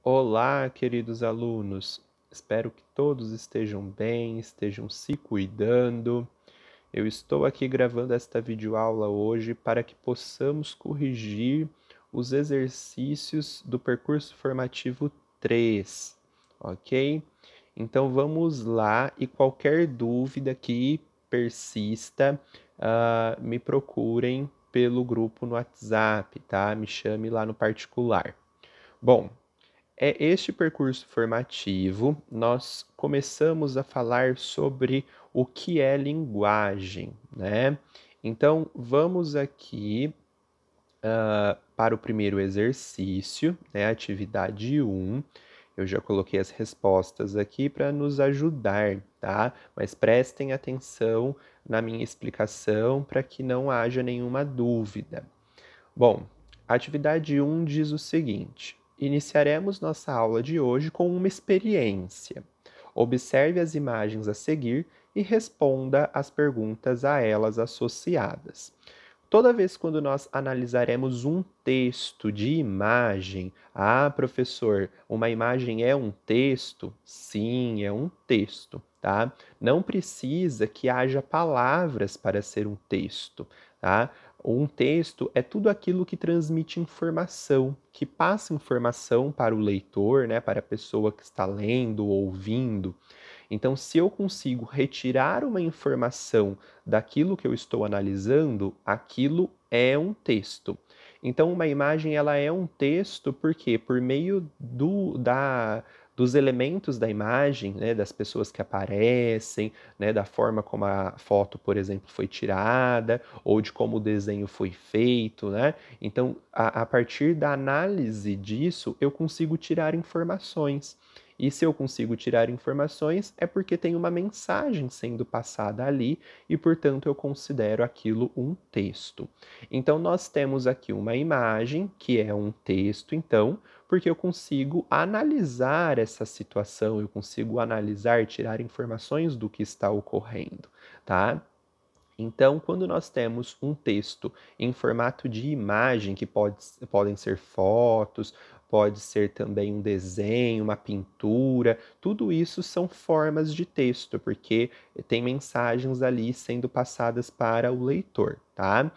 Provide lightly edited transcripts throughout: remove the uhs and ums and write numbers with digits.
Olá, queridos alunos. Espero que todos estejam bem, estejam se cuidando. Eu estou aqui gravando esta videoaula hoje para que possamos corrigir os exercícios do percurso formativo 3, ok? Então vamos lá e qualquer dúvida que persista, me procurem pelo grupo no WhatsApp, tá? Me chame lá no particular. Bom, este percurso formativo, nós começamos a falar sobre o que é linguagem, né? Então, vamos aqui para o primeiro exercício, né? Atividade 1. Eu já coloquei as respostas aqui para nos ajudar, tá? Mas prestem atenção na minha explicação para que não haja nenhuma dúvida. Bom, a atividade 1 diz o seguinte: iniciaremos nossa aula de hoje com uma experiência. Observe as imagens a seguir e responda as perguntas a elas associadas. Toda vez quando nós analisaremos um texto de imagem, professor, uma imagem é um texto? Sim, é um texto, tá? Não precisa que haja palavras para ser um texto, tá? Um texto é tudo aquilo que transmite informação, que passa informação para o leitor, né, para a pessoa que está lendo ou ouvindo. Então, se eu consigo retirar uma informação daquilo que eu estou analisando, aquilo é um texto. Então, uma imagem ela é um texto porque por meio dos elementos da imagem, né, das pessoas que aparecem, né, da forma como a foto, por exemplo, foi tirada, ou de como o desenho foi feito, né? Então, a partir da análise disso, eu consigo tirar informações. E se eu consigo tirar informações, é porque tem uma mensagem sendo passada ali e, portanto, eu considero aquilo um texto. Então, nós temos aqui uma imagem, que é um texto, então, porque eu consigo analisar essa situação, eu consigo analisar, tirar informações do que está ocorrendo, tá? Então, quando nós temos um texto em formato de imagem, que podem ser fotos, pode ser também um desenho, uma pintura, tudo isso são formas de texto, porque tem mensagens ali sendo passadas para o leitor, tá?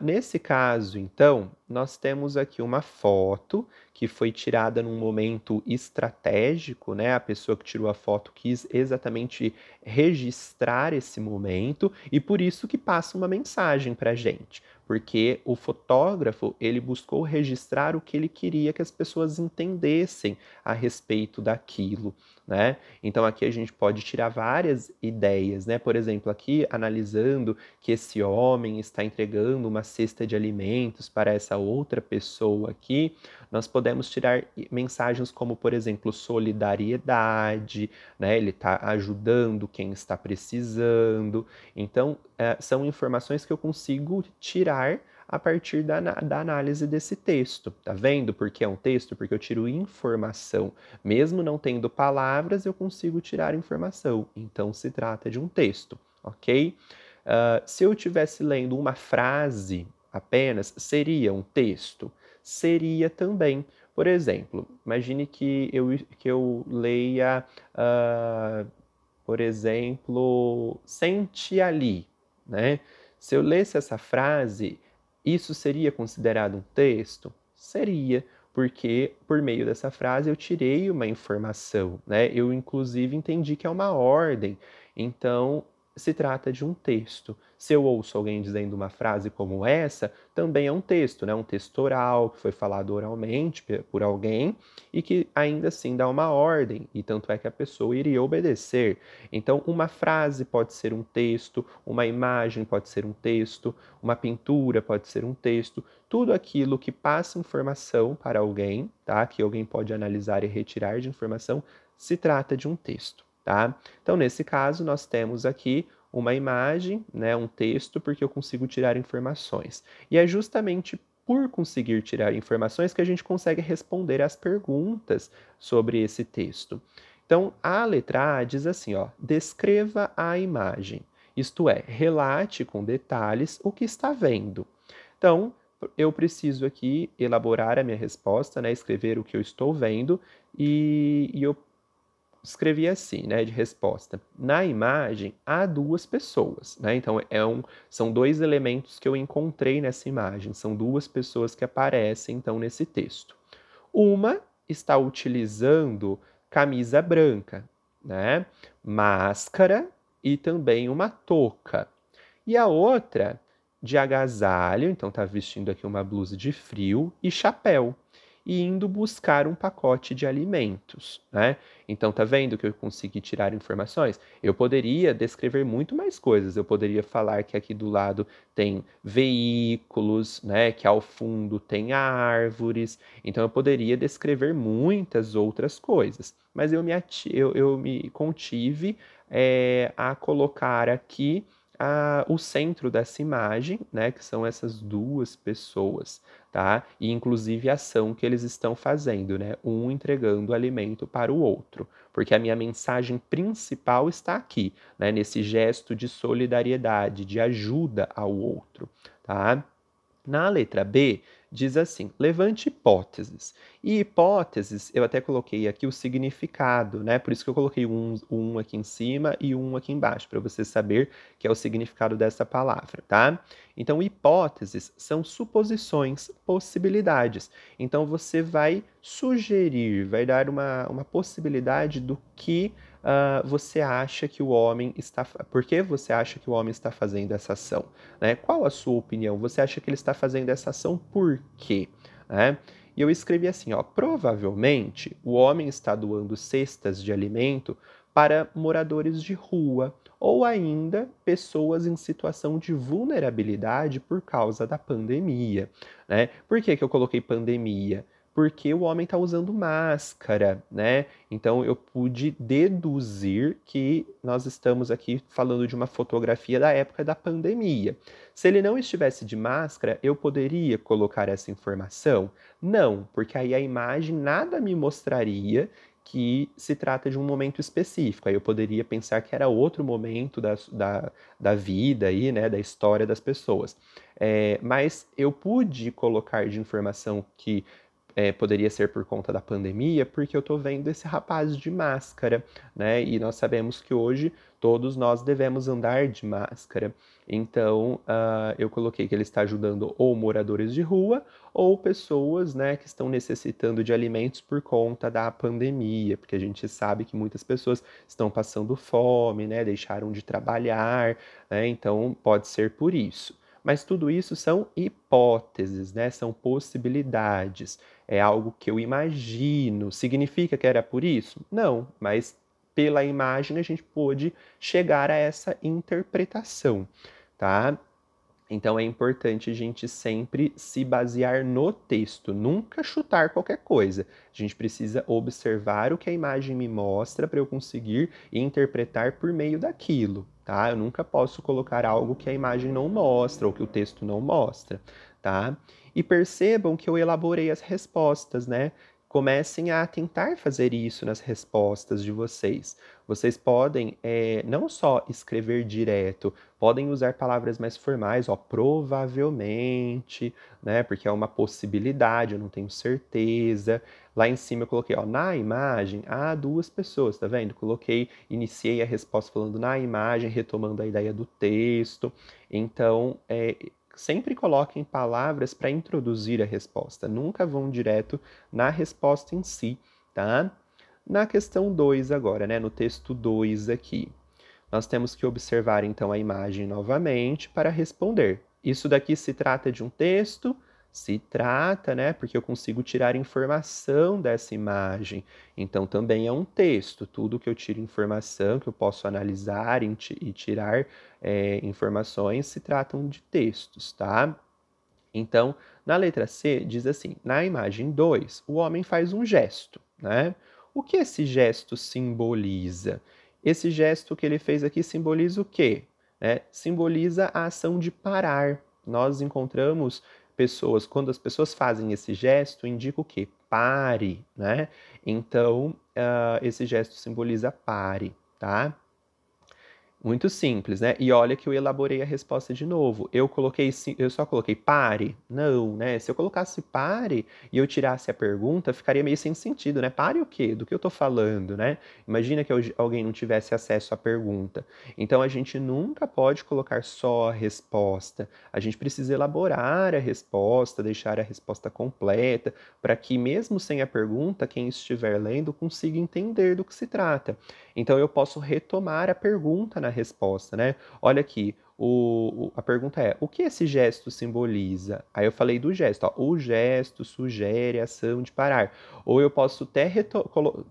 Nesse caso, então, nós temos aqui uma foto que foi tirada num momento estratégico, né? A pessoa que tirou a foto quis exatamente registrar esse momento e por isso que passa uma mensagem para a gente, porque o fotógrafo ele buscou registrar o que ele queria que as pessoas entendessem a respeito daquilo, né? Então aqui a gente pode tirar várias ideias, né? Por exemplo, aqui analisando que esse homem está entregando uma cesta de alimentos para essa outra pessoa aqui, nós podemos tirar mensagens como, por exemplo, solidariedade, né? Ele está ajudando quem está precisando. Então, são informações que eu consigo tirar a partir da análise desse texto. Tá vendo por que é um texto? Porque eu tiro informação. Mesmo não tendo palavras, eu consigo tirar informação. Então, se trata de um texto, ok? Se eu estivesse lendo uma frase apenas, seria um texto? Seria também. Por exemplo, imagine que eu leia, por exemplo, sente ali, né? Se eu lesse essa frase, isso seria considerado um texto? Seria, porque por meio dessa frase eu tirei uma informação, né? Eu inclusive entendi que é uma ordem. Então, se trata de um texto. Se eu ouço alguém dizendo uma frase como essa, também é um texto, né? Um texto oral, que foi falado oralmente por alguém e que ainda assim dá uma ordem, e tanto é que a pessoa iria obedecer. Então, uma frase pode ser um texto, uma imagem pode ser um texto, uma pintura pode ser um texto, tudo aquilo que passa informação para alguém, tá? Que alguém pode analisar e retirar de informação, se trata de um texto, tá? Então, nesse caso, nós temos aqui uma imagem, né, um texto, porque eu consigo tirar informações. E é justamente por conseguir tirar informações que a gente consegue responder às perguntas sobre esse texto. Então, a letra A diz assim, ó, descreva a imagem. Isto é, relate com detalhes o que está vendo. Então, eu preciso aqui elaborar a minha resposta, né, escrever o que eu estou vendo, e eu escrevi assim, né, de resposta. Na imagem, há duas pessoas, né? Então, são dois elementos que eu encontrei nessa imagem, são duas pessoas que aparecem, então, nesse texto. Uma está utilizando camisa branca, né? Máscara e também uma touca. E a outra de agasalho, então está vestindo aqui uma blusa de frio e chapéu, e indo buscar um pacote de alimentos, né? Então tá vendo que eu consegui tirar informações? Eu poderia descrever muito mais coisas. Eu poderia falar que aqui do lado tem veículos, né? Que ao fundo tem árvores. Então eu poderia descrever muitas outras coisas. Mas eu me contive a colocar aqui o centro dessa imagem, né, que são essas duas pessoas, tá? E inclusive a ação que eles estão fazendo, né? Um entregando alimento para o outro, porque a minha mensagem principal está aqui, né, nesse gesto de solidariedade, de ajuda ao outro, tá? Na letra B, diz assim: levante hipóteses. E hipóteses, eu até coloquei aqui o significado, né? Por isso que eu coloquei um aqui em cima e um aqui embaixo, para você saber que é o significado dessa palavra, tá? Então, hipóteses são suposições, possibilidades. Então, você vai sugerir, vai dar uma possibilidade do que você acha que o homem está. Por que você acha que o homem está fazendo essa ação? Né? Qual a sua opinião? Você acha que ele está fazendo essa ação por quê? Né? E eu escrevi assim, ó, provavelmente o homem está doando cestas de alimento para moradores de rua ou ainda pessoas em situação de vulnerabilidade por causa da pandemia, né? Por que que eu coloquei pandemia? Porque o homem está usando máscara, né? Então eu pude deduzir que nós estamos aqui falando de uma fotografia da época da pandemia. Se ele não estivesse de máscara, eu poderia colocar essa informação? Não, porque aí a imagem nada me mostraria que se trata de um momento específico. Aí eu poderia pensar que era outro momento da vida aí, né, da história das pessoas. Mas eu pude colocar de informação que poderia ser por conta da pandemia, porque eu estou vendo esse rapaz de máscara, né? E nós sabemos que hoje todos nós devemos andar de máscara. Então, eu coloquei que ele está ajudando ou moradores de rua ou pessoas, né, que estão necessitando de alimentos por conta da pandemia, porque a gente sabe que muitas pessoas estão passando fome, né, deixaram de trabalhar, né? Então, pode ser por isso. Mas tudo isso são hipóteses, né? São possibilidades. É algo que eu imagino. Significa que era por isso? Não, mas pela imagem a gente pôde chegar a essa interpretação, tá? Então é importante a gente sempre se basear no texto, nunca chutar qualquer coisa. A gente precisa observar o que a imagem me mostra para eu conseguir interpretar por meio daquilo, tá? Eu nunca posso colocar algo que a imagem não mostra ou que o texto não mostra, tá? E percebam que eu elaborei as respostas, né? Comecem a tentar fazer isso nas respostas de vocês. Vocês podem não só escrever direto, podem usar palavras mais formais, ó, provavelmente, né? Porque é uma possibilidade, eu não tenho certeza. Lá em cima eu coloquei, ó, na imagem há duas pessoas, tá vendo? Iniciei a resposta falando na imagem, retomando a ideia do texto. Então, sempre coloquem palavras para introduzir a resposta, nunca vão direto na resposta em si, tá? Na questão 2 agora, né, no texto 2 aqui, nós temos que observar então a imagem novamente para responder. Isso daqui se trata de um texto? Se trata, né? Porque eu consigo tirar informação dessa imagem. Então também é um texto. Tudo que eu tiro informação, que eu posso analisar e tirar informações, se tratam de textos, tá? Então, na letra C, diz assim: na imagem 2, o homem faz um gesto, né? O que esse gesto simboliza? Esse gesto que ele fez aqui simboliza o quê? Simboliza a ação de parar. Nós encontramos pessoas, quando as pessoas fazem esse gesto, indica o quê? Pare, né? Então, esse gesto simboliza pare, tá? Muito simples, né? E olha que eu elaborei a resposta de novo. Eu só coloquei pare? Não, né? Se eu colocasse pare e eu tirasse a pergunta, ficaria meio sem sentido, né? Pare o quê? Do que eu tô falando, né? Imagina que alguém não tivesse acesso à pergunta. Então a gente nunca pode colocar só a resposta. A gente precisa elaborar a resposta, deixar a resposta completa, para que mesmo sem a pergunta, quem estiver lendo consiga entender do que se trata. Então eu posso retomar a pergunta na resposta, né? Olha aqui, a pergunta é: o que esse gesto simboliza? Aí eu falei do gesto, ó, o gesto sugere a ação de parar. Ou eu posso até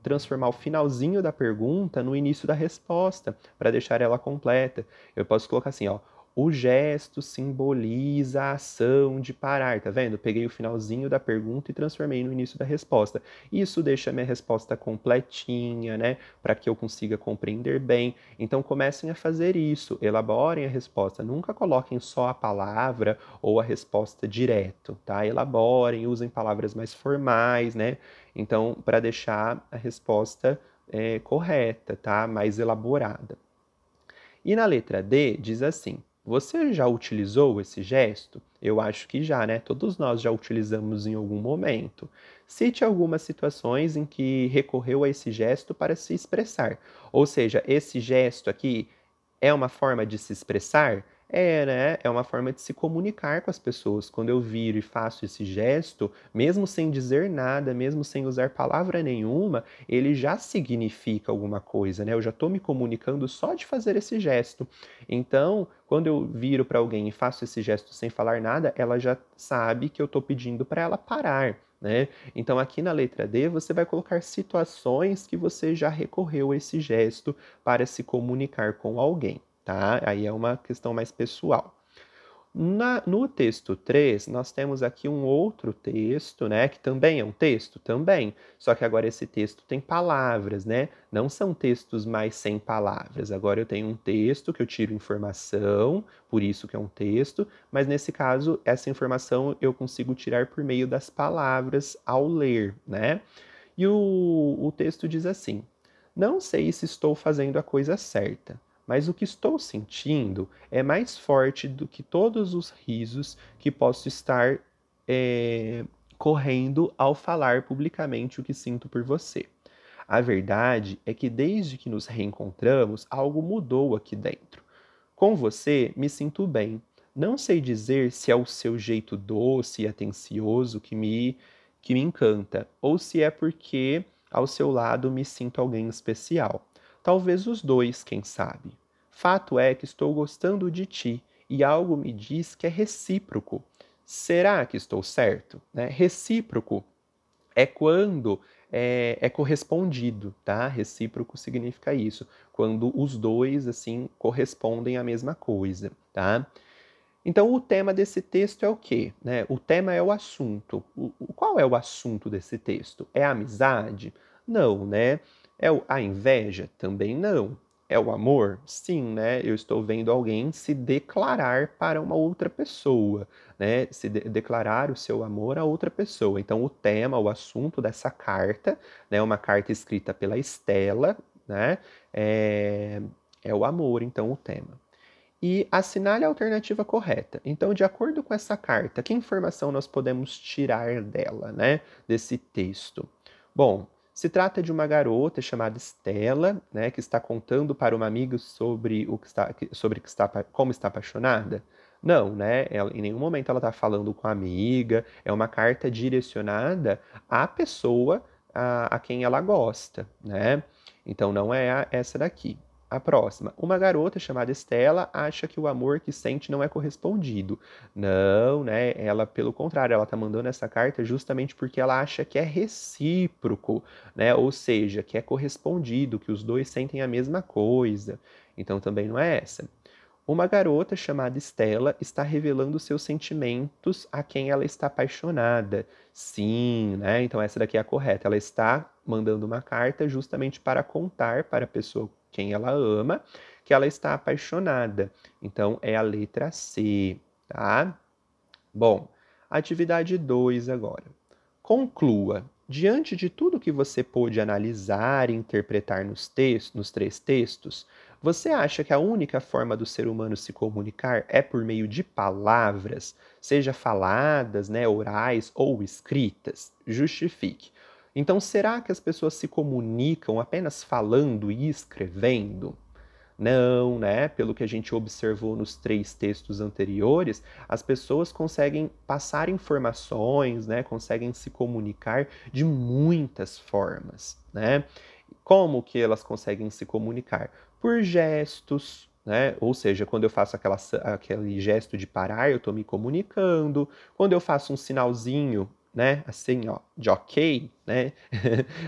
transformar o finalzinho da pergunta no início da resposta, para deixar ela completa. Eu posso colocar assim, ó. O gesto simboliza a ação de parar, tá vendo? Peguei o finalzinho da pergunta e transformei no início da resposta. Isso deixa a minha resposta completinha, né? Para que eu consiga compreender bem. Então comecem a fazer isso, elaborem a resposta. Nunca coloquem só a palavra ou a resposta direto, tá? Elaborem, usem palavras mais formais, né? Então, para deixar a resposta correta, tá? Mais elaborada. E na letra D diz assim: você já utilizou esse gesto? Eu acho que já, né? Todos nós já utilizamos em algum momento. Cite algumas situações em que recorreu a esse gesto para se expressar. Ou seja, esse gesto aqui é uma forma de se expressar? É, né? É uma forma de se comunicar com as pessoas. Quando eu viro e faço esse gesto, mesmo sem dizer nada, mesmo sem usar palavra nenhuma, ele já significa alguma coisa, né? Eu já estou me comunicando só de fazer esse gesto. Então, quando eu viro para alguém e faço esse gesto sem falar nada, ela já sabe que eu estou pedindo para ela parar. Né? Então, aqui na letra D, você vai colocar situações que você já recorreu a esse gesto para se comunicar com alguém, tá? Aí é uma questão mais pessoal. No texto 3, nós temos aqui um outro texto, né? Que também é um texto? Também. Só que agora esse texto tem palavras, né? Não são textos mais sem palavras. Agora eu tenho um texto que eu tiro informação, por isso que é um texto, mas nesse caso, essa informação eu consigo tirar por meio das palavras ao ler, né? E o texto diz assim: não sei se estou fazendo a coisa certa, mas o que estou sentindo é mais forte do que todos os risos que posso estar correndo ao falar publicamente o que sinto por você. A verdade é que desde que nos reencontramos, algo mudou aqui dentro. Com você, me sinto bem. Não sei dizer se é o seu jeito doce e atencioso que me encanta, ou se é porque ao seu lado me sinto alguém especial. Talvez os dois, quem sabe. Fato é que estou gostando de ti e algo me diz que é recíproco. Será que estou certo? Né? Recíproco é quando é correspondido, tá? Recíproco significa isso, quando os dois, assim, correspondem à mesma coisa, tá? Então, o tema desse texto é o quê? Né? O tema é o assunto. Qual é o assunto desse texto? É a amizade? Não, né? A inveja? Também não. É o amor? Sim, né? Eu estou vendo alguém se declarar para uma outra pessoa, né? Declarar o seu amor a outra pessoa. Então, o tema, o assunto dessa carta, né? Uma carta escrita pela Estela, né? É o amor, então, o tema e assinale a alternativa correta. Então, de acordo com essa carta, que informação nós podemos tirar dela, né, desse texto? Bom, se trata de uma garota chamada Estela, né, que está contando para uma amiga sobre como está apaixonada. Não, né? Em nenhum momento ela está falando com a amiga. É uma carta direcionada à pessoa a quem ela gosta, né? Então não é essa daqui. A próxima. Uma garota chamada Estela acha que o amor que sente não é correspondido. Não, né? Ela, pelo contrário, ela tá mandando essa carta justamente porque ela acha que é recíproco, né? Ou seja, que é correspondido, que os dois sentem a mesma coisa. Então também não é essa. Uma garota chamada Estela está revelando seus sentimentos a quem ela está apaixonada. Sim, né? Então essa daqui é a correta. Ela está mandando uma carta justamente para contar para a pessoa quem ela ama que ela está apaixonada. Então é a letra C, tá? Bom, atividade 2 agora. Conclua. Diante de tudo que você pôde analisar e interpretar nos três textos, Você acha que a única forma do ser humano se comunicar é por meio de palavras, seja faladas, né, orais ou escritas? Justifique. Então, será que as pessoas se comunicam apenas falando e escrevendo? Não, né? Pelo que a gente observou nos 3 textos anteriores, as pessoas conseguem passar informações, né? Conseguem se comunicar de muitas formas, né? Como que elas conseguem se comunicar? Por gestos, né? Ou seja, quando eu faço aquele gesto de parar, eu estou me comunicando. Quando eu faço um sinalzinho, né? Assim, ó, de ok, né?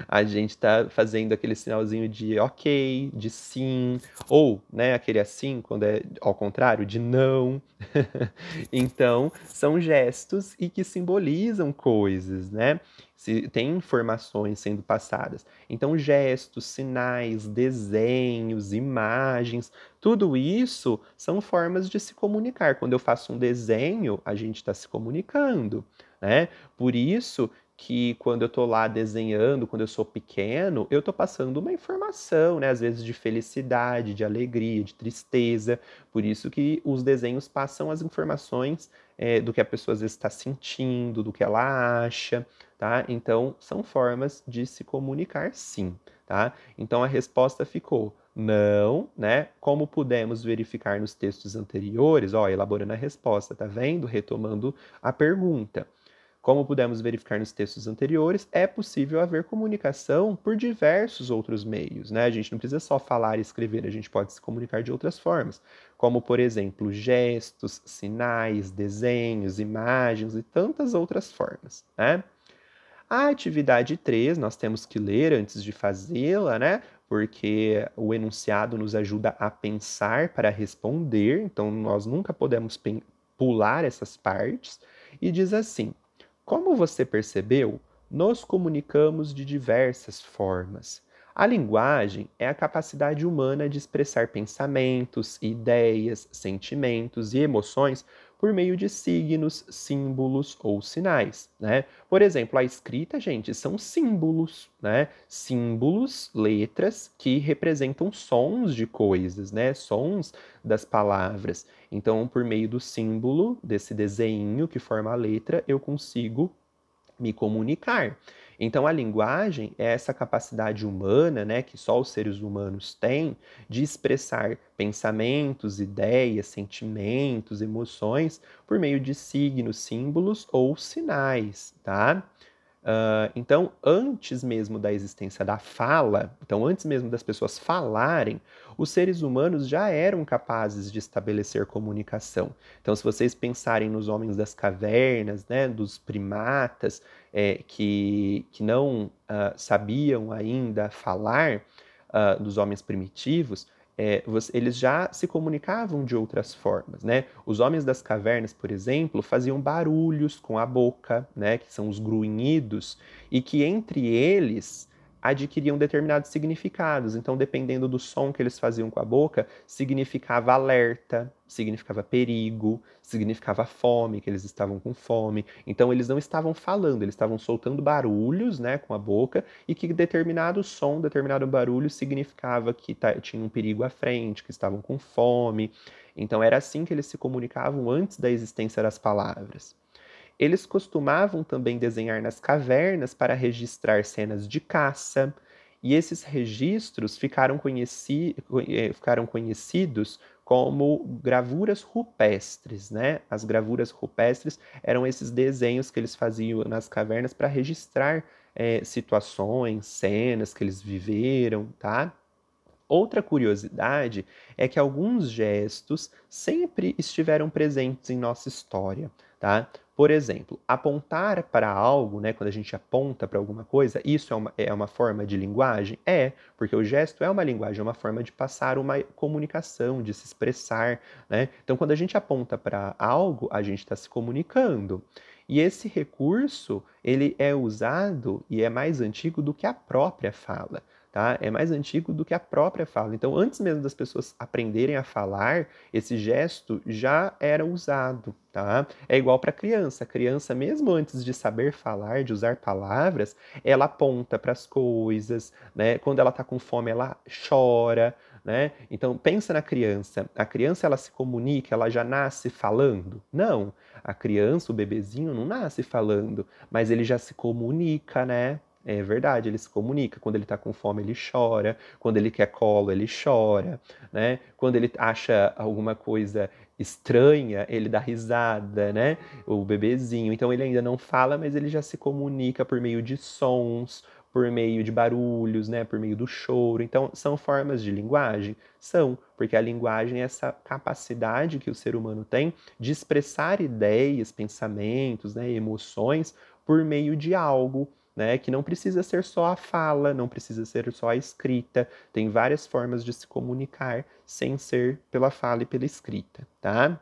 A gente está fazendo aquele sinalzinho de ok, de sim, ou, né, aquele assim, quando é ao contrário, de não. Então, são gestos e que simbolizam coisas, né? Se tem informações sendo passadas. Então, gestos, sinais, desenhos, imagens, tudo isso são formas de se comunicar. Quando eu faço um desenho, a gente está se comunicando, né? Por isso que quando eu estou lá desenhando, quando eu sou pequeno, eu estou passando uma informação, né? Às vezes de felicidade, de alegria, de tristeza. Por isso que os desenhos passam as informações do que a pessoa às vezes está sentindo, do que ela acha, tá? Então, são formas de se comunicar, sim, tá? Então, a resposta ficou não, né? Como pudemos verificar nos textos anteriores, ó, elaborando a resposta, tá vendo? Retomando a pergunta. Como pudemos verificar nos textos anteriores, é possível haver comunicação por diversos outros meios, né? A gente não precisa só falar e escrever, a gente pode se comunicar de outras formas, como, por exemplo, gestos, sinais, desenhos, imagens e tantas outras formas, né? A atividade 3 nós temos que ler antes de fazê-la, né? Porque o enunciado nos ajuda a pensar para responder, então nós nunca podemos pular essas partes. E diz assim: como você percebeu, nos comunicamos de diversas formas. A linguagem é a capacidade humana de expressar pensamentos, ideias, sentimentos e emoções por meio de signos, símbolos ou sinais, né? Por exemplo, a escrita, gente, são símbolos, né? Símbolos, letras que representam sons de coisas, né? Sons das palavras. Então, por meio do símbolo, desse desenho que forma a letra, eu consigo me comunicar. Então, a linguagem é essa capacidade humana, né, que só os seres humanos têm, de expressar pensamentos, ideias, sentimentos, emoções por meio de signos, símbolos ou sinais, tá? Então, antes mesmo da existência da fala, então antes mesmo das pessoas falarem, os seres humanos já eram capazes de estabelecer comunicação. Então, se vocês pensarem nos homens das cavernas, né, dos primatas, que não sabiam ainda falar, dos homens primitivos, eles já se comunicavam de outras formas, né? Os homens das cavernas, por exemplo, faziam barulhos com a boca, né? Que são os grunhidos, e que entre eles adquiriam determinados significados. Então, dependendo do som que eles faziam com a boca, significava alerta, significava perigo, significava fome, que eles estavam com fome. Então, eles não estavam falando, eles estavam soltando barulhos, né, com a boca, e que determinado som, determinado barulho significava que tinha um perigo à frente, que estavam com fome. Então, era assim que eles se comunicavam antes da existência das palavras. Eles costumavam também desenhar nas cavernas para registrar cenas de caça, e esses registros ficaram conhecidos como gravuras rupestres, né? As gravuras rupestres eram esses desenhos que eles faziam nas cavernas para registrar situações, cenas que eles viveram, tá? Outra curiosidade é que alguns gestos sempre estiveram presentes em nossa história, tá? Por exemplo, apontar para algo, né? Quando a gente aponta para alguma coisa, isso é uma forma de linguagem? É, porque o gesto é uma linguagem, é uma forma de passar uma comunicação, de se expressar, né? Então, quando a gente aponta para algo, a gente está se comunicando. E esse recurso, ele é usado e é mais antigo do que a própria fala. Tá? É mais antigo do que a própria fala. Então, antes mesmo das pessoas aprenderem a falar, esse gesto já era usado, tá? É igual para a criança. A criança, mesmo antes de saber falar, de usar palavras, ela aponta para as coisas, né? Quando ela está com fome, ela chora, né? Então, pensa na criança. A criança, ela se comunica, ela já nasce falando? Não. A criança, o bebezinho, não nasce falando, mas ele já se comunica, né? É verdade, ele se comunica. Quando ele tá com fome, ele chora. Quando ele quer colo, ele chora, né? Quando ele acha alguma coisa estranha, ele dá risada, né? O bebezinho. Então ele ainda não fala, mas ele já se comunica por meio de sons, por meio de barulhos, né? Por meio do choro. Então são formas de linguagem? São, porque a linguagem é essa capacidade que o ser humano tem de expressar ideias, pensamentos, né? Emoções por meio de algo, né, que não precisa ser só a fala, não precisa ser só a escrita, tem várias formas de se comunicar sem ser pela fala e pela escrita, tá?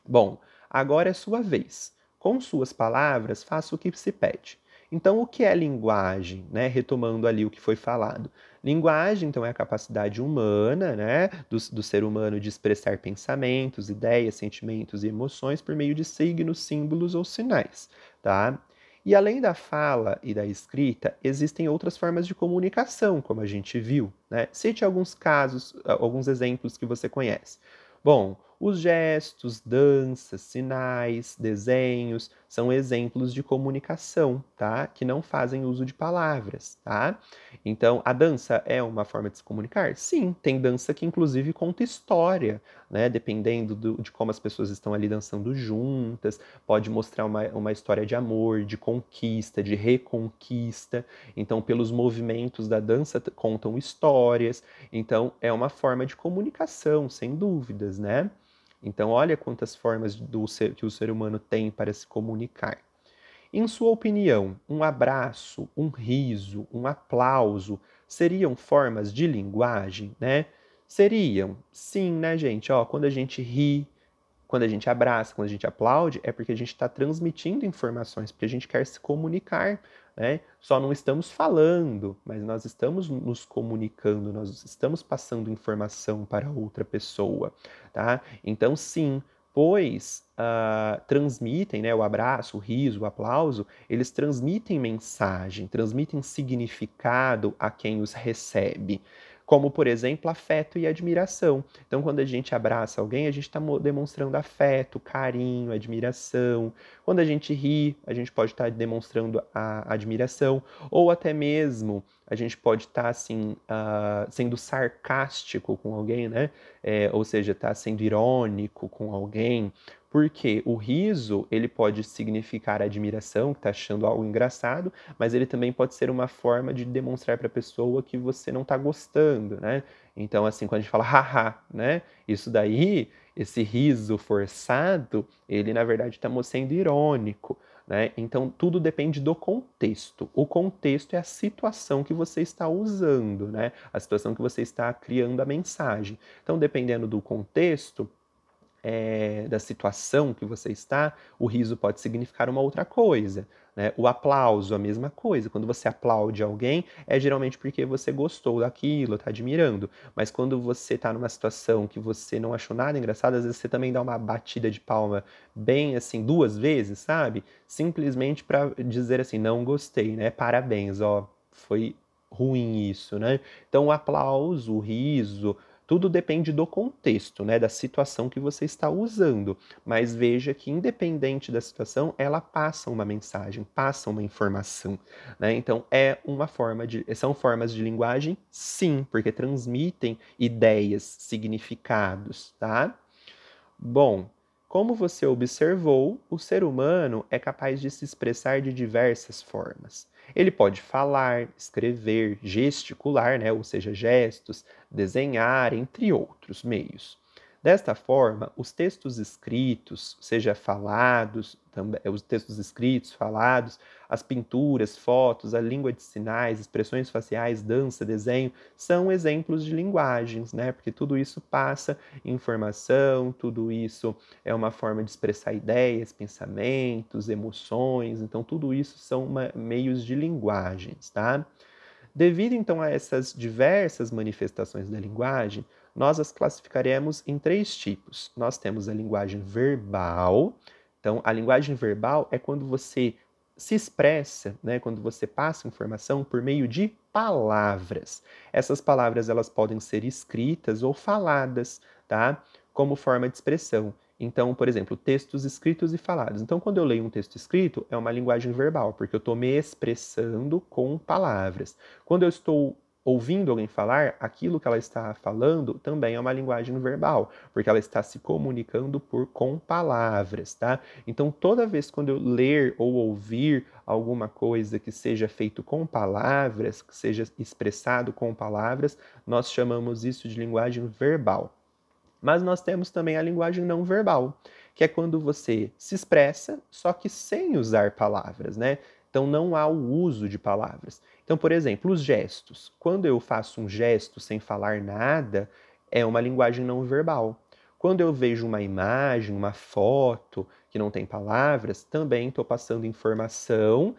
Bom, agora é sua vez. Com suas palavras, faça o que se pede. Então, o que é linguagem, né? Retomando ali o que foi falado. Linguagem, então, é a capacidade humana, né? Do ser humano de expressar pensamentos, ideias, sentimentos e emoções por meio de signos, símbolos ou sinais, tá? E além da fala e da escrita, existem outras formas de comunicação, como a gente viu, né? Cite alguns casos, alguns exemplos que você conhece. Bom, os gestos, danças, sinais, desenhos são exemplos de comunicação, tá? Que não fazem uso de palavras, tá? Então, a dança é uma forma de se comunicar? Sim, tem dança que inclusive conta história, né? Dependendo de como as pessoas estão ali dançando juntas, pode mostrar uma história de amor, de conquista, de reconquista. Então, pelos movimentos da dança contam histórias. Então, é uma forma de comunicação, sem dúvidas, né? Então, olha quantas formas que o ser humano tem para se comunicar. Em sua opinião, um abraço, um riso, um aplauso seriam formas de linguagem, né? Seriam, sim, né, gente? Ó, quando a gente ri, quando a gente abraça, quando a gente aplaude, é porque a gente está transmitindo informações, porque a gente quer se comunicar, né? Só não estamos falando, mas nós estamos nos comunicando, nós estamos passando informação para outra pessoa, tá? Então, sim, pois transmitem, né, o abraço, o riso, o aplauso, eles transmitem mensagem, transmitem significado a quem os recebe, como, por exemplo, afeto e admiração. Então, quando a gente abraça alguém, a gente está demonstrando afeto, carinho, admiração. Quando a gente ri, a gente pode estar demonstrando a admiração, ou até mesmo a gente pode estar assim, sendo sarcástico com alguém, né? Ou seja, estar sendo irônico com alguém. Porque o riso, ele pode significar admiração, que está achando algo engraçado, mas ele também pode ser uma forma de demonstrar para a pessoa que você não está gostando, né? Então, assim, quando a gente fala haha, né? Isso daí, esse riso forçado, ele na verdade está sendo irônico, né? Então, tudo depende do contexto. O contexto é a situação que você está usando, né? A situação que você está criando a mensagem. Então, dependendo do contexto, da situação que você está, o riso pode significar uma outra coisa, né? O aplauso, a mesma coisa. Quando você aplaude alguém, é geralmente porque você gostou daquilo, está admirando. Mas quando você está numa situação que você não achou nada engraçado, às vezes você também dá uma batida de palma bem assim, 2 vezes, sabe? Simplesmente para dizer assim, não gostei, né? Parabéns, ó, foi ruim isso, né? Então o aplauso, o riso, tudo depende do contexto, né, da situação que você está usando. Mas veja que, independente da situação, ela passa uma mensagem, passa uma informação, né? Então, são formas de linguagem, sim, porque transmitem ideias, significados, tá? Bom, como você observou, o ser humano é capaz de se expressar de diversas formas. Ele pode falar, escrever, gesticular, né, ou seja, gestos, desenhar, entre outros meios. Desta forma, os textos escritos, seja falados, os textos escritos, falados, as pinturas, fotos, a língua de sinais, expressões faciais, dança, desenho, são exemplos de linguagens, né? Porque tudo isso passa informação, tudo isso é uma forma de expressar ideias, pensamentos, emoções, então tudo isso são meios de linguagens, tá? Devido então a essas diversas manifestações da linguagem, nós as classificaremos em 3 tipos. Nós temos a linguagem verbal. Então, a linguagem verbal é quando você se expressa, né, quando você passa informação por meio de palavras. Essas palavras elas podem ser escritas ou faladas, tá? Como forma de expressão. Então, por exemplo, textos escritos e falados. Então, quando eu leio um texto escrito, é uma linguagem verbal, porque eu estou me expressando com palavras. Quando eu estou ouvindo alguém falar, aquilo que ela está falando também é uma linguagem verbal, porque ela está se comunicando com palavras, tá? Então, toda vez quando eu ler ou ouvir alguma coisa que seja feito com palavras, que seja expressado com palavras, nós chamamos isso de linguagem verbal. Mas nós temos também a linguagem não verbal, que é quando você se expressa, só que sem usar palavras, né? Então não há o uso de palavras. Então, por exemplo, os gestos. Quando eu faço um gesto sem falar nada, é uma linguagem não verbal. Quando eu vejo uma imagem, uma foto que não tem palavras, também estou passando informação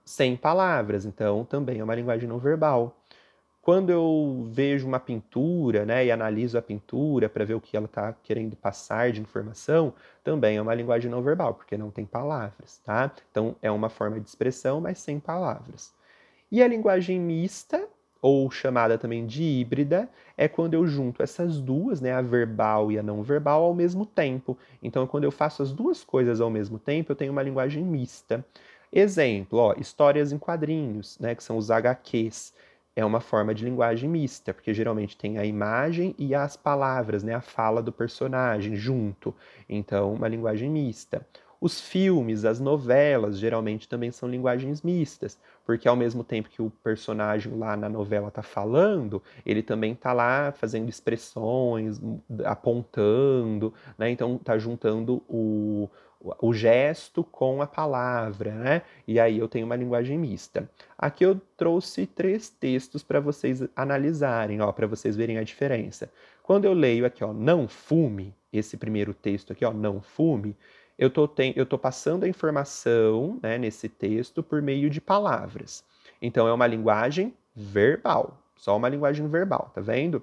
sem palavras. Então, também é uma linguagem não verbal. Quando eu vejo uma pintura, né, e analiso a pintura para ver o que ela está querendo passar de informação, também é uma linguagem não verbal, porque não tem palavras, tá? Então, é uma forma de expressão, mas sem palavras. E a linguagem mista, ou chamada também de híbrida, é quando eu junto essas duas, né, a verbal e a não verbal, ao mesmo tempo. Então, quando eu faço as duas coisas ao mesmo tempo, eu tenho uma linguagem mista. Exemplo, ó, histórias em quadrinhos, né, que são os HQs. É uma forma de linguagem mista, porque geralmente tem a imagem e as palavras, né, a fala do personagem junto. Então, uma linguagem mista. Os filmes, as novelas, geralmente também são linguagens mistas, porque ao mesmo tempo que o personagem lá na novela está falando, ele também está lá fazendo expressões, apontando, né? Então está juntando o gesto com a palavra, né? E aí eu tenho uma linguagem mista. Aqui eu trouxe 3 textos para vocês analisarem, ó, para vocês verem a diferença. Quando eu leio aqui, ó, não fume, esse primeiro texto aqui, ó, não fume, eu tô passando a informação, né, nesse texto por meio de palavras. Então é uma linguagem verbal, só uma linguagem verbal, tá vendo?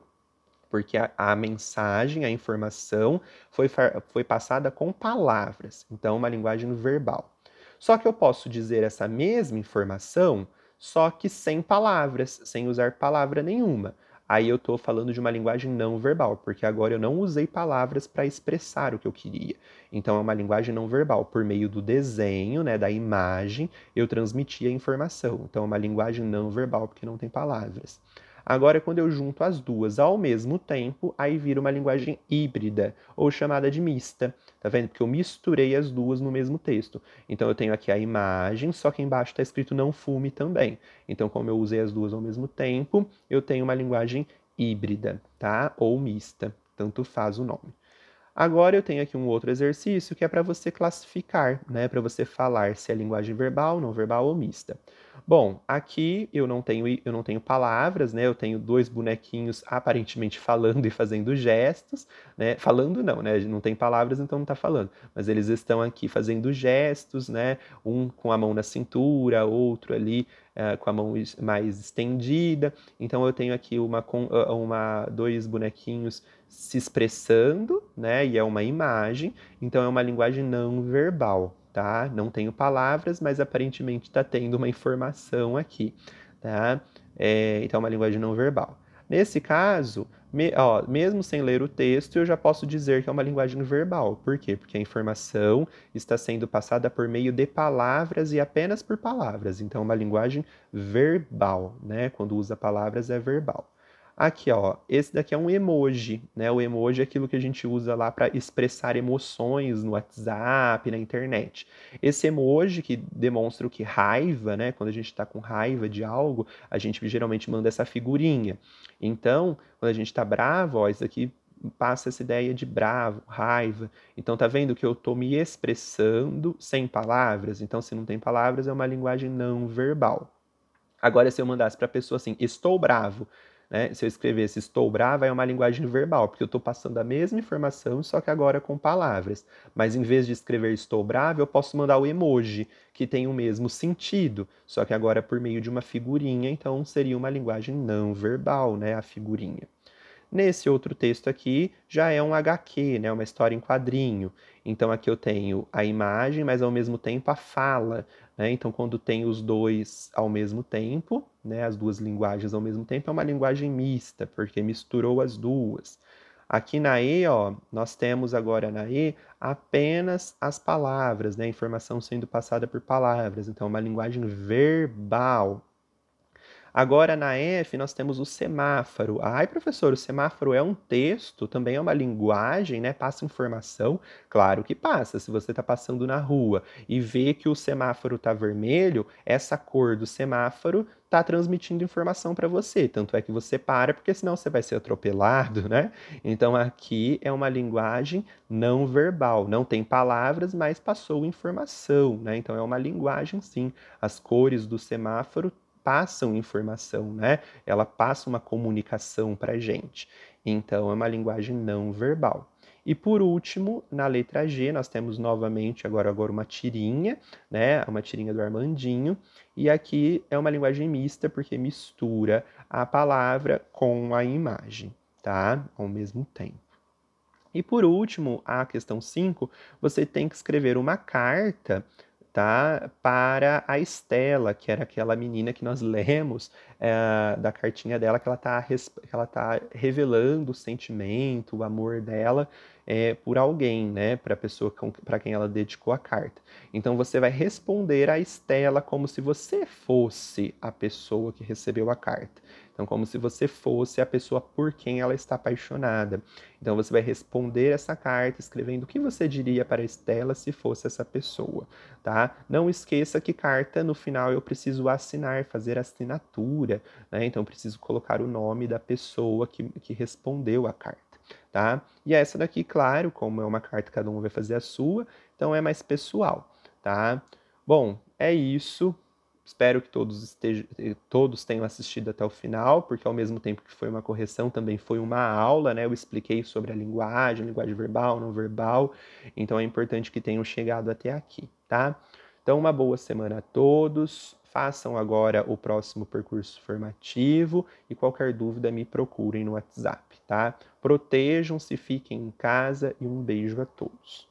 Porque a mensagem, a informação foi passada com palavras, então uma linguagem verbal. Só que eu posso dizer essa mesma informação, só que sem palavras, sem usar palavra nenhuma. Aí eu estou falando de uma linguagem não verbal, porque agora eu não usei palavras para expressar o que eu queria. Então é uma linguagem não verbal. Por meio do desenho, né, da imagem, eu transmiti a informação. Então é uma linguagem não verbal, porque não tem palavras. Agora, quando eu junto as duas ao mesmo tempo, aí vira uma linguagem híbrida, ou chamada de mista. Tá vendo? Porque eu misturei as duas no mesmo texto. Então eu tenho aqui a imagem, só que embaixo está escrito não fume também. Então, como eu usei as duas ao mesmo tempo, eu tenho uma linguagem híbrida, tá? Ou mista, tanto faz o nome. Agora eu tenho aqui um outro exercício que é para você classificar, né? Para você falar se é linguagem verbal, não verbal ou mista. Bom, aqui eu não tenho palavras, né? Eu tenho 2 bonequinhos aparentemente falando e fazendo gestos, né? Falando não, né? Não tem palavras, então não está falando. Mas eles estão aqui fazendo gestos, né? Um com a mão na cintura, outro ali com a mão mais estendida. Então eu tenho aqui 2 bonequinhos se expressando, né? E é uma imagem, então é uma linguagem não verbal, tá? Não tenho palavras, mas aparentemente está tendo uma informação aqui, tá? Então é uma linguagem não verbal. Nesse caso, mesmo sem ler o texto, eu já posso dizer que é uma linguagem verbal. Por quê? Porque a informação está sendo passada por meio de palavras e apenas por palavras. Então, é uma linguagem verbal, né? Quando usa palavras, é verbal. Aqui, ó, esse daqui é um emoji, né? O emoji é aquilo que a gente usa lá para expressar emoções no WhatsApp, na internet. Esse emoji que demonstra o que raiva, né? Quando a gente está com raiva de algo, a gente geralmente manda essa figurinha. Então, quando a gente está bravo, ó, isso aqui passa essa ideia de bravo, raiva. Então, tá vendo que eu estou me expressando sem palavras? Então, se não tem palavras, é uma linguagem não verbal. Agora, se eu mandasse para a pessoa assim, estou bravo, né? Se eu escrevesse estou bravo, é uma linguagem verbal, porque eu estou passando a mesma informação, só que agora com palavras. Mas em vez de escrever estou bravo, eu posso mandar o emoji, que tem o mesmo sentido, só que agora por meio de uma figurinha, então seria uma linguagem não verbal, né? A figurinha. Nesse outro texto aqui, já é um HQ, né, uma história em quadrinho. Então, aqui eu tenho a imagem, mas ao mesmo tempo a fala, né? Então, quando tem os dois ao mesmo tempo, né, as duas linguagens ao mesmo tempo, é uma linguagem mista, porque misturou as duas. Aqui na E, ó, nós temos agora na E apenas as palavras, né, a informação sendo passada por palavras. Então, é uma linguagem verbal. Agora, na F, nós temos o semáforo. Ai, professor, o semáforo é um texto, também é uma linguagem, né? Passa informação? Claro que passa. Se você está passando na rua e vê que o semáforo está vermelho, essa cor do semáforo está transmitindo informação para você. Tanto é que você para, porque senão você vai ser atropelado, né? Então, aqui é uma linguagem não verbal. Não tem palavras, mas passou informação, né? Então, é uma linguagem, sim. As cores do semáforo passam informação, né? Ela passa uma comunicação para a gente. Então, é uma linguagem não verbal. E por último, na letra G, nós temos novamente agora uma tirinha, né? Uma tirinha do Armandinho. E aqui é uma linguagem mista, porque mistura a palavra com a imagem, tá? Ao mesmo tempo. E por último, a questão 5, você tem que escrever uma carta, tá, para a Estela, que era aquela menina que nós lemos da cartinha dela, que ela tá revelando o sentimento, o amor dela por alguém, né, para a pessoa para quem ela dedicou a carta. Então você vai responder a Estela como se você fosse a pessoa que recebeu a carta. Então, como se você fosse a pessoa por quem ela está apaixonada. Então, você vai responder essa carta escrevendo o que você diria para a Estela se fosse essa pessoa, tá? Não esqueça que carta, no final, eu preciso assinar, fazer assinatura, né? Então, eu preciso colocar o nome da pessoa que respondeu a carta, tá? E essa daqui, claro, como é uma carta, cada um vai fazer a sua, então é mais pessoal, tá? Bom, é isso. Espero que todos tenham assistido até o final, porque ao mesmo tempo que foi uma correção, também foi uma aula, né? Eu expliquei sobre a linguagem verbal, não verbal, então é importante que tenham chegado até aqui, tá? Então, uma boa semana a todos, façam agora o próximo percurso formativo e qualquer dúvida me procurem no WhatsApp, tá? Protejam-se, fiquem em casa e um beijo a todos.